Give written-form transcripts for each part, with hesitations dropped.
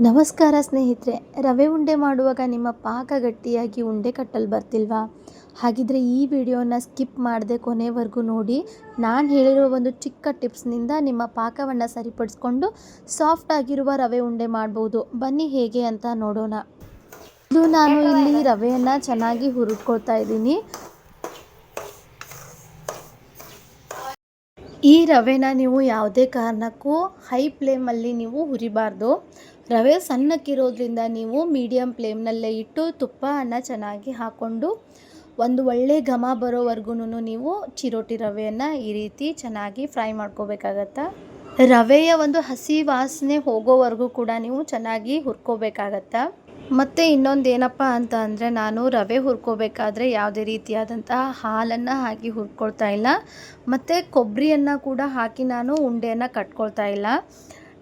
ನಮಸ್ಕಾರ ಸ್ನೇಹಿತರೆ, ರವೆ ಉಂಡೆ ಮಾಡುವಾಗ ನಿಮ್ಮ ಪಾಕ ಗಟ್ಟಿಯಾಗಿ ಉಂಡೆ ಕಟ್ಟಲು ಬರ್ತಿಲ್ವಾ? ಹಾಗಿದ್ರೆ ಈ ವಿಡಿಯೋನ ಸ್ಕಿಪ್ ಮಾಡದೆ ಕೊನೆವರೆಗೂ ನೋಡಿ. ನಾನು ಹೇಳಿರುವ ಒಂದು ಚಿಕ್ಕ ಟಿಪ್ಸ್ನಿಂದ ನಿಮ್ಮ ಪಾಕವನ್ನು ಸರಿಪಡಿಸ್ಕೊಂಡು ಸಾಫ್ಟ್ ಆಗಿರುವ ರವೆ ಉಂಡೆ ಮಾಡ್ಬೋದು. ಬನ್ನಿ ಹೇಗೆ ಅಂತ ನೋಡೋಣ. ಇದು ನಾನು ಇಲ್ಲಿ ರವೆಯನ್ನು ಚೆನ್ನಾಗಿ ಹುರಿದ್ಕೊಳ್ತಾ ಇದ್ದೀನಿ. ಈ ರವೆನ ನೀವು ಯಾವುದೇ ಕಾರಣಕ್ಕೂ ಹೈ ಫ್ಲೇಮಲ್ಲಿ ನೀವು ಹುರಿಬಾರ್ದು. ರವೆ ಸಣ್ಣಕ್ಕಿರೋದ್ರಿಂದ ನೀವು ಮೀಡಿಯಮ್ ಫ್ಲೇಮ್ನಲ್ಲೇ ಇಟ್ಟು ತುಪ್ಪವನ್ನು ಚೆನ್ನಾಗಿ ಹಾಕ್ಕೊಂಡು ಒಂದು ಒಳ್ಳೆ ಘಮ ಬರೋವರೆಗೂ ನೀವು ಚಿರೋಟಿ ರವೆಯನ್ನು ಈ ರೀತಿ ಚೆನ್ನಾಗಿ ಫ್ರೈ ಮಾಡ್ಕೋಬೇಕಾಗತ್ತೆ. ರವೆಯ ಒಂದು ಹಸಿ ವಾಸನೆ ಹೋಗೋವರೆಗೂ ಕೂಡ ನೀವು ಚೆನ್ನಾಗಿ ಹುರ್ಕೋಬೇಕಾಗತ್ತೆ. ಮತ್ತು ಇನ್ನೊಂದು ಏನಪ್ಪ ಅಂತ ಅಂದರೆ, ನಾನು ರವೆ ಹುರ್ಕೋಬೇಕಾದ್ರೆ ಯಾವುದೇ ರೀತಿಯಾದಂತಹ ಹಾಲನ್ನು ಹಾಕಿ ಹುರ್ಕೊಳ್ತಾ ಇಲ್ಲ, ಮತ್ತು ಕೊಬ್ಬರಿಯನ್ನು ಕೂಡ ಹಾಕಿ ನಾನು ಉಂಡೆಯನ್ನು ಕಟ್ಕೊಳ್ತಾ ಇಲ್ಲ.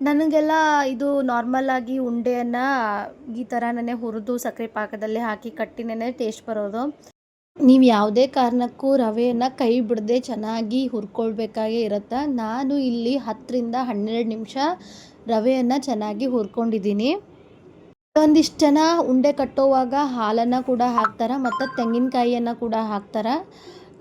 ನನಗೆಲ್ಲ ಇದು ನಾರ್ಮಲಾಗಿ ಉಂಡೆಯನ್ನು ಈ ಥರನೇ ಹುರಿದು ಸಕ್ಕರೆ ಪಾಕದಲ್ಲಿ ಹಾಕಿ ಕಟ್ಟಿನೇ ಟೇಸ್ಟ್ ಬರೋದು. ನೀವು ಯಾವುದೇ ಕಾರಣಕ್ಕೂ ರವೆಯನ್ನು ಕೈ ಬಿಡದೆ ಚೆನ್ನಾಗಿ ಹುರ್ಕೊಳ್ಬೇಕಾಗೇ ಇರುತ್ತೆ. ನಾನು ಇಲ್ಲಿ 10 ರಿಂದ 12 ನಿಮಿಷ ರವೆಯನ್ನು ಚೆನ್ನಾಗಿ ಹುರ್ಕೊಂಡಿದ್ದೀನಿ. ಒಂದಿಷ್ಟು ಜನ ಉಂಡೆ ಕಟ್ಟೋವಾಗ ಹಾಲನ್ನು ಕೂಡ ಹಾಕ್ತಾರೆ ಮತ್ತು ತೆಂಗಿನಕಾಯಿಯನ್ನು ಕೂಡ ಹಾಕ್ತಾರೆ.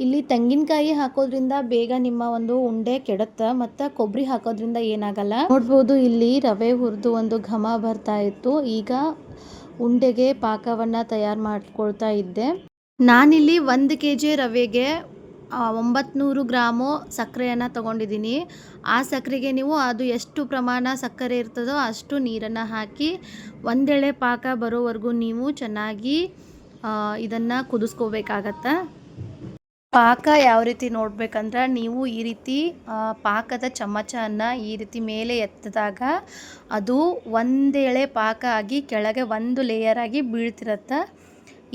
ಇಲ್ಲಿ ತೆಂಗಿನಕಾಯಿ ಹಾಕೋದ್ರಿಂದ ಬೇಗ ನಿಮ್ಮ ಒಂದು ಉಂಡೆ ಕೆಡುತ್ತೆ, ಮತ್ತು ಕೊಬ್ಬರಿ ಹಾಕೋದ್ರಿಂದ ಏನಾಗಲ್ಲ. ನೋಡ್ಬೋದು, ಇಲ್ಲಿ ರವೆ ಹುರಿದು ಒಂದು ಘಮ ಬರ್ತಾ ಇತ್ತು. ಈಗ ಉಂಡೆಗೆ ಪಾಕವನ್ನು ತಯಾರು ಮಾಡ್ಕೊಳ್ತಾ ಇದ್ದೆ. ನಾನಿಲ್ಲಿ 1 kg ರವೆಗೆ 900 ಗ್ರಾಮು ಸಕ್ಕರೆಯನ್ನು ತೊಗೊಂಡಿದ್ದೀನಿ. ಆ ಸಕ್ಕರೆಗೆ ನೀವು ಅದು ಎಷ್ಟು ಪ್ರಮಾಣ ಸಕ್ಕರೆ ಇರ್ತದೋ ಅಷ್ಟು ನೀರನ್ನು ಹಾಕಿ ಒಂದೆಳೆ ಪಾಕ ಬರೋವರೆಗೂ ನೀವು ಚೆನ್ನಾಗಿ ಇದನ್ನು ಕುದಿಸ್ಕೋಬೇಕಾಗತ್ತೆ. ಪಾಕ ಯಾವ ರೀತಿ ನೋಡಬೇಕಂದ್ರೆ, ನೀವು ಈ ರೀತಿ ಪಾಕದ ಚಮಚವನ್ನು ಈ ರೀತಿ ಮೇಲೆ ಎತ್ತಿದಾಗ ಅದು ಒಂದೆಳೆ ಪಾಕ ಆಗಿ ಕೆಳಗೆ ಒಂದು ಲೇಯರ್ ಆಗಿ ಬೀಳ್ತಿರತ್ತೆ.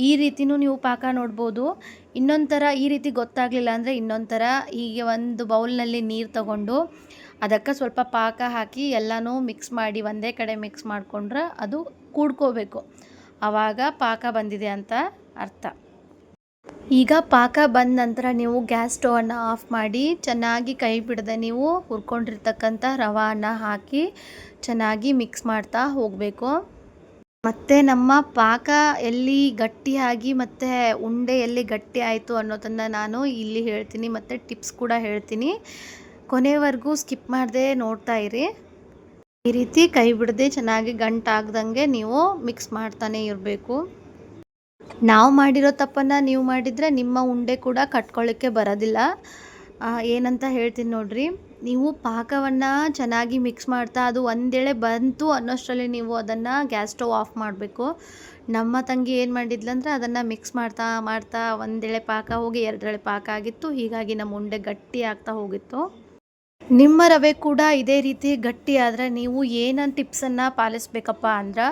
ಈ ರೀತಿನೂ ನೀವು ಪಾಕ ನೋಡ್ಬೋದು. ಇನ್ನೊಂದು ಥರ ಈ ರೀತಿ ಗೊತ್ತಾಗಲಿಲ್ಲ ಅಂದರೆ, ಇನ್ನೊಂದು ಥರ ಹೀಗೆ ಒಂದು ಬೌಲ್ನಲ್ಲಿ ನೀರು ತಗೊಂಡು ಅದಕ್ಕೆ ಸ್ವಲ್ಪ ಪಾಕ ಹಾಕಿ ಎಲ್ಲನೂ ಮಿಕ್ಸ್ ಮಾಡಿ ಒಂದೇ ಕಡೆ ಮಿಕ್ಸ್ ಮಾಡಿಕೊಂಡ್ರೆ ಅದು ಕೂಡ್ಕೋಬೇಕು. ಆವಾಗ ಪಾಕ ಬಂದಿದೆ ಅಂತ ಅರ್ಥ. ಈಗ ಪಾಕ ಬಂದ ನಂತರ ನೀವು ಗ್ಯಾಸ್ ಸ್ಟವನ್ನು ಆಫ್ ಮಾಡಿ ಚೆನ್ನಾಗಿ ಕೈ ಬಿಡದೆ ನೀವು ಹುರ್ಕೊಂಡಿರ್ತಕ್ಕಂಥ ರವೆಯನ್ನು ಹಾಕಿ ಚೆನ್ನಾಗಿ ಮಿಕ್ಸ್ ಮಾಡ್ತಾ ಹೋಗಬೇಕು. ಮತ್ತು ನಮ್ಮ ಪಾಕ ಎಲ್ಲಿ ಗಟ್ಟಿಯಾಗಿ ಮತ್ತು ಉಂಡೆ ಎಲ್ಲಿ ಗಟ್ಟಿ ಆಯಿತು ಅನ್ನೋದನ್ನು ನಾನು ಇಲ್ಲಿ ಹೇಳ್ತೀನಿ, ಮತ್ತು ಟಿಪ್ಸ್ ಕೂಡ ಹೇಳ್ತೀನಿ. ಕೊನೆವರೆಗೂ ಸ್ಕಿಪ್ ಮಾಡದೆ ನೋಡ್ತಾ ಇರಿ. ಈ ರೀತಿ ಕೈ ಬಿಡದೆ ಚೆನ್ನಾಗಿ ಗಂಟಾಗ್ದಂಗೆ ನೀವು ಮಿಕ್ಸ್ ಮಾಡ್ತಾನೆ ಇರಬೇಕು. ನಾವು ಮಾಡಿರೋ ತಪ್ಪನ್ನು ನೀವು ಮಾಡಿದರೆ ನಿಮ್ಮ ಉಂಡೆ ಕೂಡ ಕಟ್ಕೊಳ್ಳಿಕ್ಕೆ ಬರೋದಿಲ್ಲ. ಏನಂತ ಹೇಳ್ತೀನಿ ನೋಡ್ರಿ. ನೀವು ಪಾಕವನ್ನು ಚೆನ್ನಾಗಿ ಮಿಕ್ಸ್ ಮಾಡ್ತಾ ಅದು ಒಂದೆಳೆ ಬಂತು ಅನ್ನೋಷ್ಟರಲ್ಲಿ ನೀವು ಅದನ್ನು ಗ್ಯಾಸ್ ಸ್ಟವ್ ಆಫ್ ಮಾಡಬೇಕು. ನಮ್ಮ ತಂಗಿ ಏನು ಮಾಡಿದ್ಲಂದ್ರೆ, ಅದನ್ನು ಮಿಕ್ಸ್ ಮಾಡ್ತಾ ಮಾಡ್ತಾ ಒಂದೆಳೆ ಪಾಕ ಹೋಗಿ 2 ಎಳೆ ಪಾಕ ಆಗಿತ್ತು. ಹೀಗಾಗಿ ನಮ್ಮ ಉಂಡೆ ಗಟ್ಟಿ ಆಗ್ತಾ ಹೋಗಿತ್ತು. ನಿಮ್ಮ ರವೆ ಕೂಡ ಇದೇ ರೀತಿ ಗಟ್ಟಿ ಆದರೆ ನೀವು ಏನನ್ನು ಟಿಪ್ಸನ್ನು ಪಾಲಿಸ್ಬೇಕಪ್ಪ ಅಂದ್ರೆ,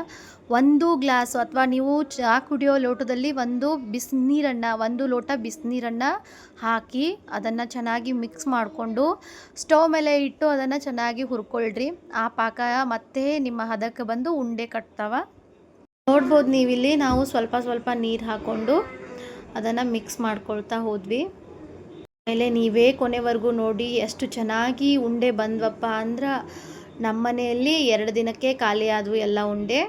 1 ಗ್ಲಾಸು ಅಥವಾ ನೀವು ಚಹಾ ಕುಡಿಯೋ ಲೋಟದಲ್ಲಿ 1 ಲೋಟ ಬಿಸಿನೀರನ್ನು ಹಾಕಿ ಅದನ್ನು ಚೆನ್ನಾಗಿ ಮಿಕ್ಸ್ ಮಾಡಿಕೊಂಡು ಸ್ಟವ್ ಮೇಲೆ ಇಟ್ಟು ಅದನ್ನು ಚೆನ್ನಾಗಿ ಹುರ್ಕೊಳ್ರಿ. ಆ ಪಾಕ ಮತ್ತೆ ನಿಮ್ಮ ಹದಕ್ಕೆ ಬಂದು ಉಂಡೆ ಕಟ್ತಾವ. ನೋಡ್ಬೋದು ನೀವಿಲ್ಲಿ ನಾವು ಸ್ವಲ್ಪ ಸ್ವಲ್ಪ ನೀರು ಹಾಕ್ಕೊಂಡು ಅದನ್ನು ಮಿಕ್ಸ್ ಮಾಡ್ಕೊಳ್ತಾ ಹೋದ್ವಿ. ಆಮೇಲೆ ನೀವೇ ಕೊನೆವರೆಗೂ ನೋಡಿ ಎಷ್ಟು ಚೆನ್ನಾಗಿ ಉಂಡೆ ಬಂದ್ವಪ್ಪ ಅಂದ್ರೆ, ನಮ್ಮ ಮನೆಯಲ್ಲಿ 2 ದಿನಕ್ಕೆ ಖಾಲಿ ಆದವು ಎಲ್ಲ ಉಂಡೆ.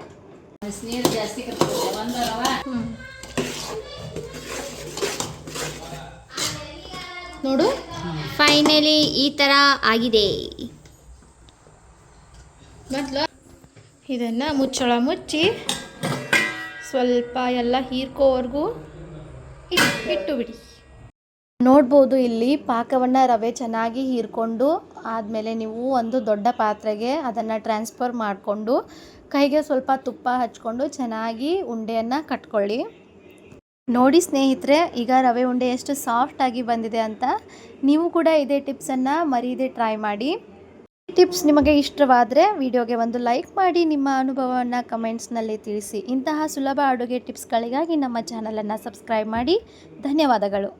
ನೋಡು, ಫೈನಲಿ ಈ ಥರ ಆಗಿದೆ. ಮೊದಲು ಇದನ್ನು ಮುಚ್ಚಳ ಮುಚ್ಚಿ ಸ್ವಲ್ಪ ಎಲ್ಲ ಹೀರ್ಕೋವರೆಗೂ ಇಟ್ಟು ಬಿಡಿ. ನೋಡ್ಬೋದು, ಇಲ್ಲಿ ಪಾಕವನ್ನು ರವೆ ಚೆನ್ನಾಗಿ ಹೀರ್ಕೊಂಡು ಆದಮೇಲೆ ನೀವು ಒಂದು ದೊಡ್ಡ ಪಾತ್ರೆಗೆ ಅದನ್ನು ಟ್ರಾನ್ಸ್ಫರ್ ಮಾಡಿಕೊಂಡು ಕೈಗೆ ಸ್ವಲ್ಪ ತುಪ್ಪ ಹಚ್ಕೊಂಡು ಚೆನ್ನಾಗಿ ಉಂಡೆಯನ್ನು ಕಟ್ಕೊಳ್ಳಿ. ನೋಡಿ ಸ್ನೇಹಿತರೆ, ಈಗ ರವೆ ಉಂಡೆ ಎಷ್ಟು ಸಾಫ್ಟಾಗಿ ಬಂದಿದೆ ಅಂತ. ನೀವು ಕೂಡ ಇದೇ ಟಿಪ್ಸನ್ನು ಮರೀದೆ ಟ್ರೈ ಮಾಡಿ. ಈ ಟಿಪ್ಸ್ ನಿಮಗೆ ಇಷ್ಟವಾದರೆ ವಿಡಿಯೋಗೆ ಒಂದು ಲೈಕ್ ಮಾಡಿ, ನಿಮ್ಮ ಅನುಭವವನ್ನು ಕಮೆಂಟ್ಸ್ನಲ್ಲಿ ತಿಳಿಸಿ. ಇಂತಹ ಸುಲಭ ಅಡುಗೆ ಟಿಪ್ಸ್ಗಳಿಗಾಗಿ ನಮ್ಮ ಚಾನಲನ್ನು ಸಬ್ಸ್ಕ್ರೈಬ್ ಮಾಡಿ. ಧನ್ಯವಾದಗಳು.